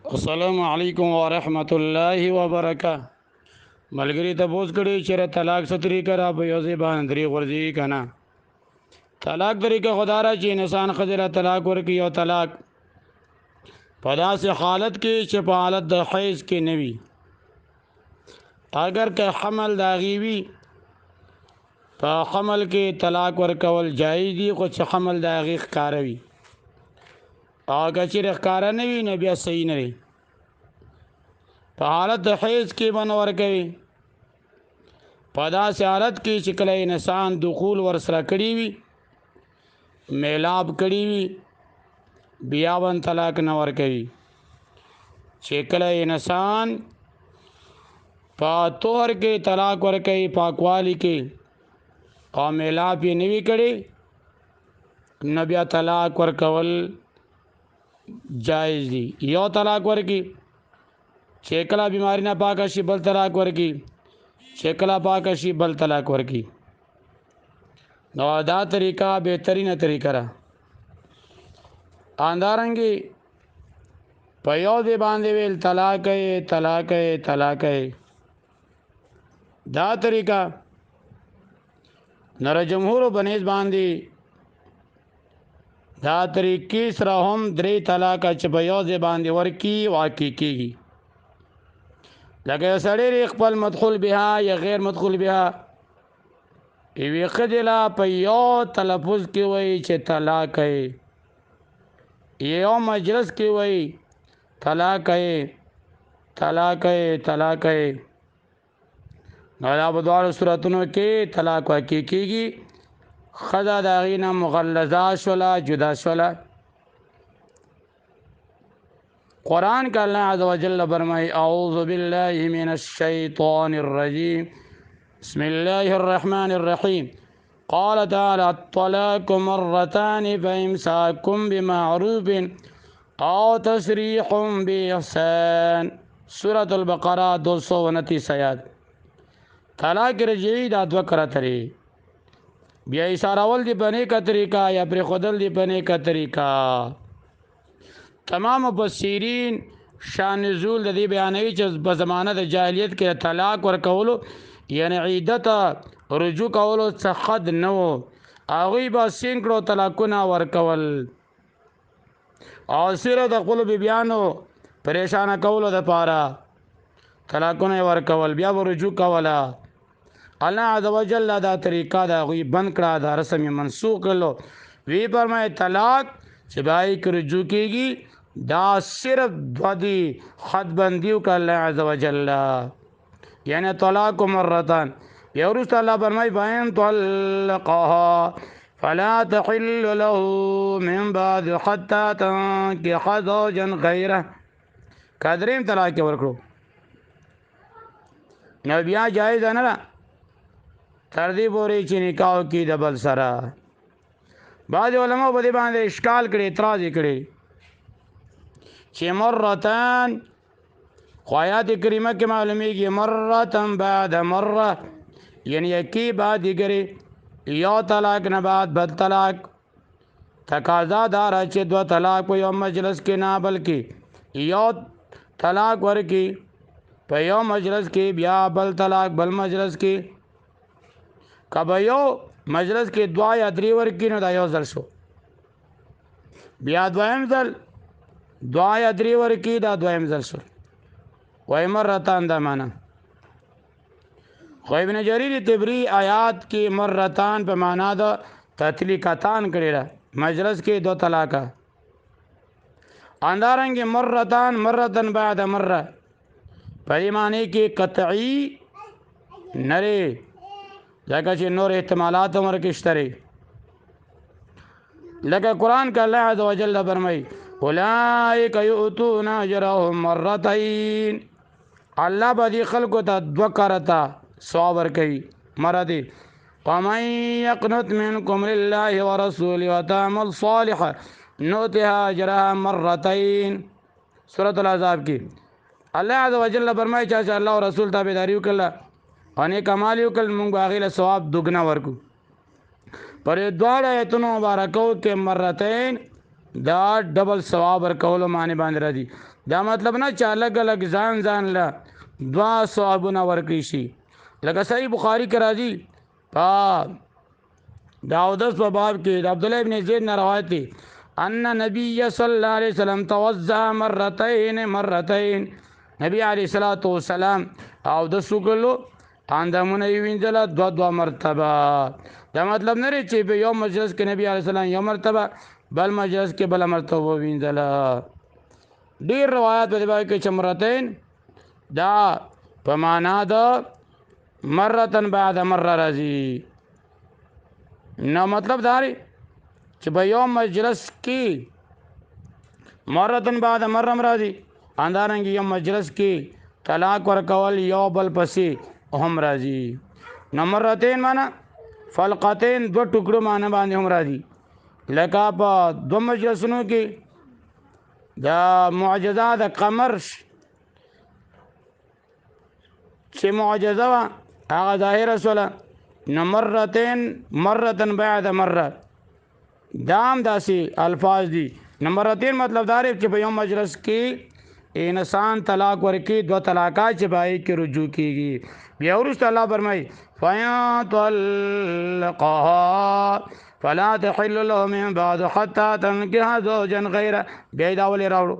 السلام علیکم ورحمت الله وبرکاته ملګری ته بوز کړي چې طلاق ستري کرا په یو ځای باندې درې ورځي کنه طلاق طریقه خدا را چې انسان خزر طلاق ورکي او طلاق په داسې حالت کې چې په حالت د حیض کې نوي اگر که حمل داغي وي په حمل کې طلاق ورکول جایز دي خو چې حمل داغي ښکاروي او که چې ښکارا نه وي نو بیا صحیح نه وي په حالت د حیض کې بنور کوي په داسې حالت کې چې کله انسان دخول ورسره کړی وي میلاب کړی وي بیا ون طلاق نه ور کوي چې کله انسان په طهر کې طلاق ور کوي پاکوالی کې او میلاب یې نوي کړي نو بیا طلاق ور کول جایز دي یو طلاق ورکی چې کله بیماری نه پاک شي بل طلاق ورکی چې کله پاک شي بل طلاق ورکی نو دا طریقہ بهترینه طریقه را اندارنګي په یو دی باندې ویل طلاق دا طریقہ نر جمهور بنیز باندې دا طریقې سره هم درې طلاق چې په یو دی باندې ورکی واقع کیږي لکه سړی خپل مدخول بها یا غیر مدخول بها ایوی خجلا په یو تلفظ کې وای چې طلاق ہے یو مجلس کې وای طلاق ہے نو دا په دوه صورتونو کې طلاق واقع کیږي خدا داغینا مغلظه شولا جدا شولا قرآن کا اللہ عز و جل فرمائے اعوذ باللہ من الشیطان الرجیم بسم اللہ الرحمن الرحیم قال تعالی الطلاق مرتان فامساکم بمعروف او تسریح باحسان سورة البقرہ 229 آیات طلاق رجعی دا دو کرتری بیا اشارول دی بنے کا طریقہ یا پر خودل دی بنے کا طریقہ تمام مفسرین شان نزول د دې بیانوي چې په زمانه د جاهلیت کې طلاق ورکولو یعنی عیدت رجوع کولو څخه خد نه وو هغه به سینکړو طلاقونه ورکول او سره د خپل بیانو پریشان کولو د پاره طلاقونه ورکول بیا رجوع کولا الله عز وجل دا طریقہ دا غوی بند کړه دا رسم منسوخ کړو وی فرمای طلاق چې بای کې رجوع کیږي دا صرف دودی خط بندیو کا اللہ عز و جل یعنی طلاق مرتان یورست اللہ فرمائی فَإِن طَلَّقَهَا فَلَا تَحِلُّ لَهُ مِن بَعْدُ حَتَّى تَنكِحَ زَوْجًا غَيْرَهُ کادریم طلاق کې ورکړو نو بیا جایز نه را تر دې پورې چې نکاح کې د بل سره بعض علماء په دې باندې اشکال کړي اعتراض کړي چې مرتان خو آیات کریمه کې معلومیږي مرتان بعد مره یعنی یکی بعد دیگری یو طلاق نه بعد بل طلاق تقاضا دار چې دو طلاق په یو مجلس کې نه بلکې یو طلاق ورکی په یو مجلس کې بیا بل طلاق بل مجلس کې کبه یو مجلس کې دوا یا درې ورکی نو دا یو ځل شو بیا دویم ځل دعا یا درې ورکی دا دویم ځل شو وای مرتان دا معنا خو ابن جریر طبری آیات کې مرتان په معنا د تطلیقتان کړي را مجلس کې دو طلاق اندارنګ مرتان بعد مره په معنی کې قطعی نری ځکه چې نور احتمالات عمر کې شته لکه قران کا الله عز وجل فرمای اولئک یؤتون اجرهم مرتين الله باندې خلکو ته دو کرتا ثواب ورکي مرادي ومن يقنط منكم لله ورسوله وتعمل صالحا نؤتها اجرها مرتين سورۃ الاحزاب کې الله عز وجل فرمایي چې الله او رسول تابعداري وکړه انې کمال وکړ موږ هغه له ثواب دوګنا ورکو پر دواړه ایتونو مبارکو کې مرتين دا ډبل ثواب ورکولو معنی باندې راځي. دا مطلب نه چې الګ الګ ځان ځان له دوا ثوابونه ورکړي شي. لکه صحیح بخاری کې راځي داودس په باب کې د عبد الله ابن زید نه روایت دی ان نبی صلی الله علیه وسلم توضا مرتين نبی علیہ الصلوۃ والسلام او د سوګلو اندامونه وینځل دو مرتبه. دا مطلب نه لري چې په یو مجلس کې نبی علیہ السلام یو مرتبه بل مجلس کې بل مرتبه وینځل. ډیر روایت په دې باندې کې چې مرتين دا په معنا د مرتن بعد مره راځي. نو مطلب دا دی چې په یو مجلس کې مرتن بعد مره راځي اندارنګ یو مجلس کې طلاق ورکول یو بل پسې هم راځي. نو مرتين معنا فلقتين دو ټوکړو معنا باندې هم راځي. لکه په دو مجلسونو کې دا معجزات قمر چې معجزه وا هغه ظاهر سره نو مرتن بعد مره دام داسي الفاظ دي. مرتين مطلب دا دی چې په یو مجلس کې انسان طلاق ورکی دو طلاقات چې پای کې رجوع کیږي. بیا ورسته الله فرمای فیا طلقها فلا تحل له من بعد حتى تنكح زوجا غيره. بیا دا ولې راوړو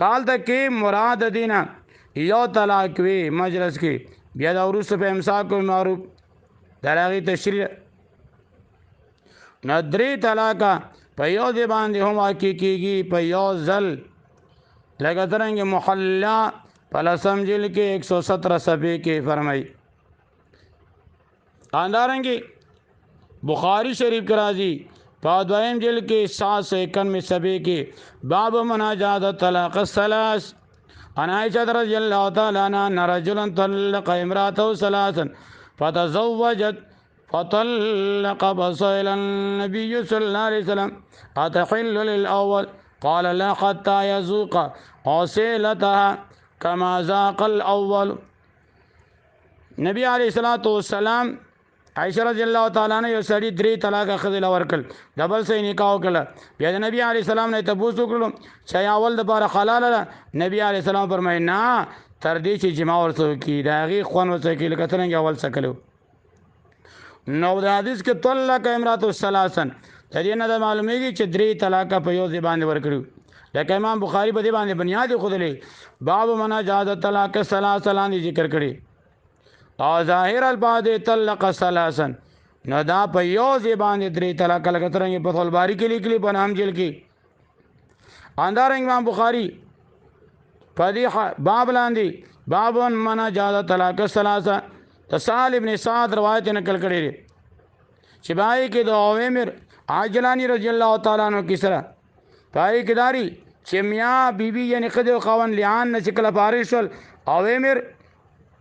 کال ته کې مراد دینه یو طلاق وی مجلس کې بیا دا ورسته په امساک او معروف دراغي تشریح ندری طلاق په یو دی باندې هم حقیقیږي په یو ځل لکه څنګه محلا پلسم جل کې 117 صفحه کې فرمایي. اندارنګي بخاری شریف کې راځي په دویم جل کې 791 صفحه کې باب مناجات طلاق الثلاث عن عائشة رضي الله تعالى عنها أن رجلا طلق امرأته ثلاثا فتزوجت فطلق فسئل النبي صلى الله عليه وسلم أتحل للأول قال لا حتى يذوق عسيلتها كما ذاق الأول. نبی علیہ الصلوۃ والسلام عائشہ رضی الله تعالی عنها یو سړي 3 طلاق خذل ورکل دبل سې نکاح وکړه. بیا نبی علیہ السلام نه تبوس وکړو چې اول د بار حلال ده. نبی علیہ السلام فرمایي نه تر دې چې جما ورته کی داغي خون ورته کی لکه څنګه اول سکلو. نو د حدیث کې طلق امرات الثلاثن د دې نه معلومیږي چې 3 طلاق په یو ځبان ورکړو. لکه امام بخاری په دې باندې بنیاد خودلې باب مناجات طلاق ثلاثن ذکر کړي او ظاهر البعد طلق ثلاثن نو دا په یو ځبان 3 طلاق لکه څنګه په فتح الباری کې لیکلي په نام جیل کې. اندار امام بخاری په دې باب لاندې باب مناجات طلاق ثلاثن تسال ابن سعد روایت نقل کړي چې بای کې د اوامر عاجلانی رضی الله تعالی عنہ کی سره پای کې داری چې میا بیبي یعنی خدای او خاون لیان نه شکل فارشل اوامر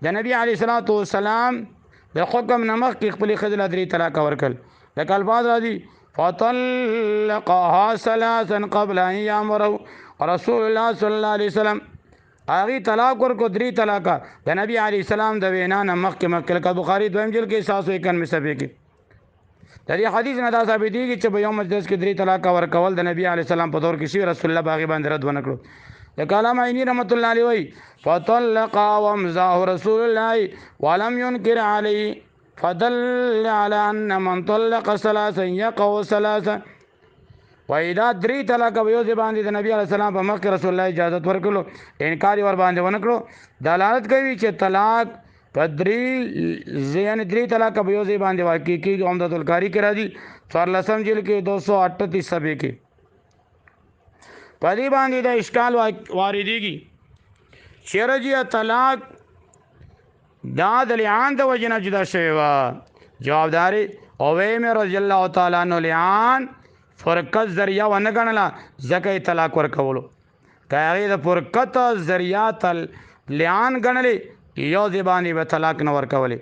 د نبی علی صلوات و سلام د حکم نمخ کې خپل خدای 3 طلاق ورکل. لکه الفاظ راځي فطلقها ثلاثا قبل ان يامره رسول الله صلی الله علیه وسلم اغي طلاق ورکو 3 طلاق د نبی علی السلام د وینا نمخ کې مکه بخاری دویم جلد کې 791 صفحه کې. د دې حدیث نه دا ثابت دي چې په یو مجلس کې 3 طلاق ورکول د نبی علی السلام په دور کې شی رسول الله باغی باندې رد ونکړو. د کلام عینی رحمت الله علیه وی فطلق ومزاه رسول الله ولم ينكر عليه فدل على ان من طلق ثلاثا يقع ثلاثا وإذا 3 طلاق یو ځبان دي د نبی علی السلام په مخ کې رسول الله اجازه ورکړو انکار ور باندې ونکړو. دلالت کوي چې طلاق پدری 3 طلاق یو ځبان دي واقع کې عمدۃ القاری کې راځي 14 جلد کې 238 صفحه کې. پدې باندې د اشکال واردېږي چې رجیه طلاق دا د لعان د وجنه جدا شوی و. جوابداري اویم رضی الله تعالی عنہ لعان فرقت ذریعہ ونه غنلا زکه طلاق ورکولو کایغه د فرقت ذریعہ تل لعان غنلې یو ځبانی به طلاق نه ورکولې.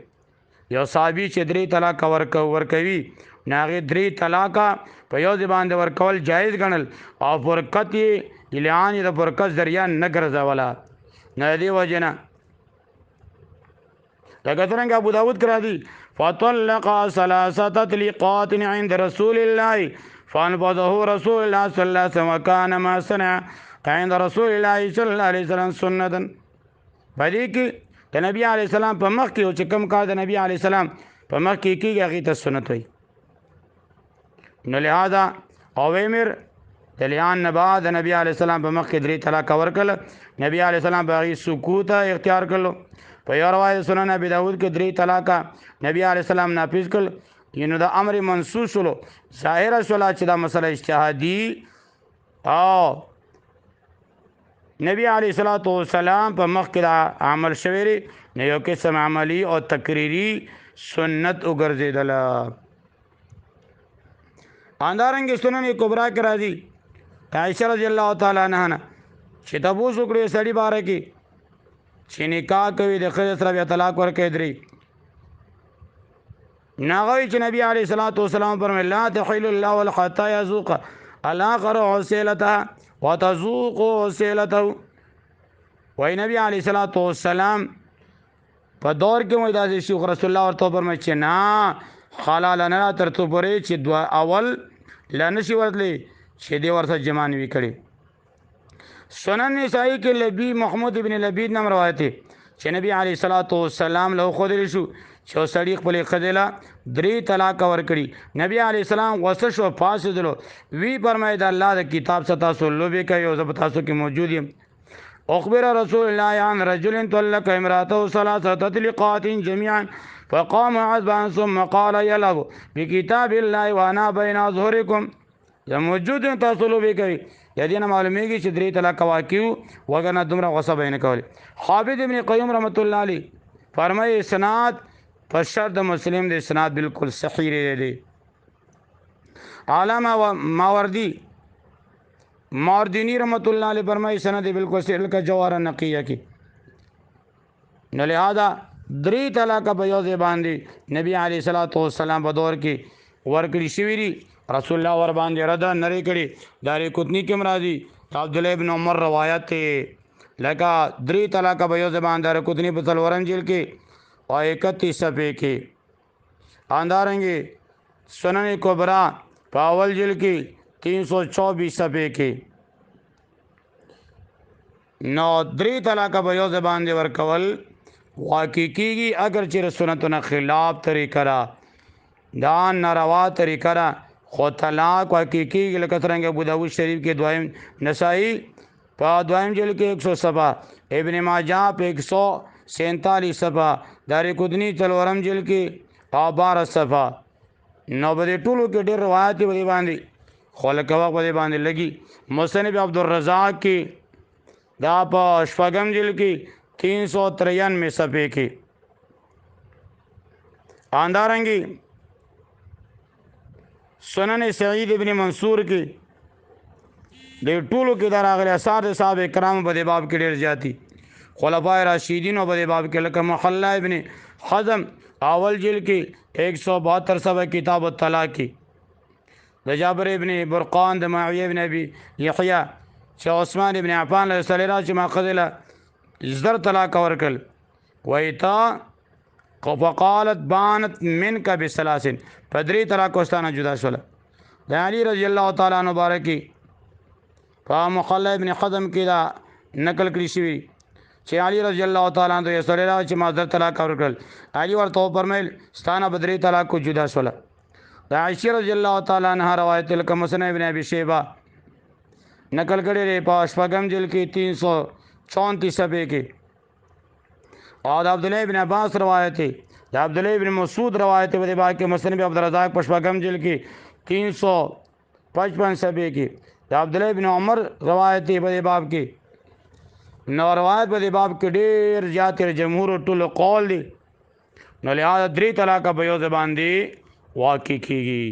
یو صحابي چې 3 طلاق ورکوي ناغه 3 طلاق په یو ځبان د ورکول جایز غنل او فرقت لعان د فرقت ذریعہ نه ګرځولا نه دی وجنه. لکه څنګه ابو داود کرا دي فطلق 3 طلقات عند رسول الله فانبذه رسول الله صلی الله علیه وسلم وکان ما صنع عند رسول الله صلی الله علیه وسلم سنتا. پدې کې د نبی علیه السلام په مخ کې او چې کوم کار د نبی علیه السلام په مخ کې کېږي هغې ته سنت وایي. نو لهذا اویمر د لیان نه بعد د نبی علیه السلام په مخ کې 3 طلاق ورکړل. نبی علیه السلام په هغې سکوت اختیار کړلو. په یو روایت سنن ابي داود کې 3 طلاق نبی علیه السلام نافذ کړل. نو د امر منسوس ولو ظاهره شوله چې دا مسله اجتهادي او نبی علیه الصلاۃ والسلام په مخ کې دا عمل شوی نه یو قسم عملی او تقریری سنت وګرځیدل. اندارنګ سنن کبرا کې راځي عائشہ رضی الله تعالی عنها چې تاسو وکړو سړي باره کې چې نکاح کوي د ښځې سره بیا طلاق ورکوي 3 ناغوی چې نبی علیه الصلاۃ والسلام فرمایي لا تحل الله حتى يذوق الاخر عسيلتها وتذوق عسيلته. وای نبی علیه الصلاۃ والسلام په دور کې مو داسې شیخ رسول الله ورته فرمایي چې نه حلال نه تر څو پورې چې دوا اول لنشي ورتلی چې دی ورته جما نه وی کړي. سنن نسائی کې لبی محمود ابن لبید نام روایت ہے چې نبی علیه الصلاۃ والسلام له خو دې شو چې صدیق په خدلا 3 طلاق ورکړي. نبی علیه السلام غوسه شو فاسدلو وی فرمایي د الله د کتاب څخه تاسو لوبې کوي او زه تاسو کې موجود یم. اخبر رسول الله عن رجل طلق امراته 3 تطليقات جميعا فقام عذبا ثم قال يلعب بكتاب الله وانا بين اظهركم. زه موجود یم تاسو لوبې کوي. یدینه معلومیږي چې 3 طلاق واقعو وګنه دومره غوسه بینه کوي. حافظ ابن قیم رحمت الله علیه فرمایي اسناد په شرط د مسلم د اسناد بالکل صحیح دی. علامه ماوردینی رحمت الله علیه فرمایي سند بالکل صحیح کا جوهر نقیه کی. نو لہذا 3 طلاق په یو ځای باندې نبی علیه الصلاۃ والسلام په دور کې ورکړي شوی دي. رسول الله ور باندې ردا نری کړي. داري قطنی کې مرادي عبد الله ابن عمر روایت لکه 3 طلاق په یو ځای باندې قطنی په څلورم جیل کې او 31 صفحه کې. اندارنګي سنن کبرا په اول جیل کې 324 صفحه کې. نو 3 طلاق په یو ځای باندې ورکول واقع کیږي اگر چې سنتونو خلاف طریقه را دا ناروا طریقه را خو طلاق واقع کیږي لکه څنګه ابو داود شریف کې دویم نسائی په دویم جلد کې 100 صفحه ابن ماجه په 147 صفحه دار قطنی څلورم جلد کې 12 صفحه. نو به ټولو کې ډېر روایت دی باندې خلک وخت به باندې لګي. مصنف عبدالرزاق کې دا په شپږم جلد کې 393 صفحه کې. اندارنګي سنن سعید ابن منصور کې د ټولو کې دراغله اثار صاحب کرام په دې باب کې ډېر زیاتی. خلفای راشدین په دې باب کې لکه محلہ ابن حزم اول جلد کې 172 صفحه کتاب الطلاق کې. د جابر ابن برقان د معاویه ابن ابي یحیی چې عثمان ابن عفان له سره راځي ما قذله زر طلاق ورکل وایتا فقالت بانت منك بثلاث فدري طلاق واستانه جدا شول. د علي رضی الله تعالی عنہ مبارکی په محلہ ابن حزم کې دا نقل کړی شوی چې علي رضی الله تعالی عنہ یې سره راځي ما زر طلاق ورکل. علي ورته فرمایل ستانه بدري طلاق کو جدا شول. د عائشہ رضی الله تعالی عنها روایت الکمسن ابن ابي شيبه نقل کړي په شپږم جلد کې 334 صفحه کې. او د عبد الله ابن عباس روایت ہے. د عبد الله ابن مسعود روایت ہے په باقي مصنف عبدالرزاق په شپږم جلد کې 355 صفحه کې. د عبد الله ابن عمر روایت ہے په باب کې. نو روایت په باب کې ډېر زیات جمهور ټول قول دي. نو لہذا 3 طلاق په یو ځبان دي واقع کیږي.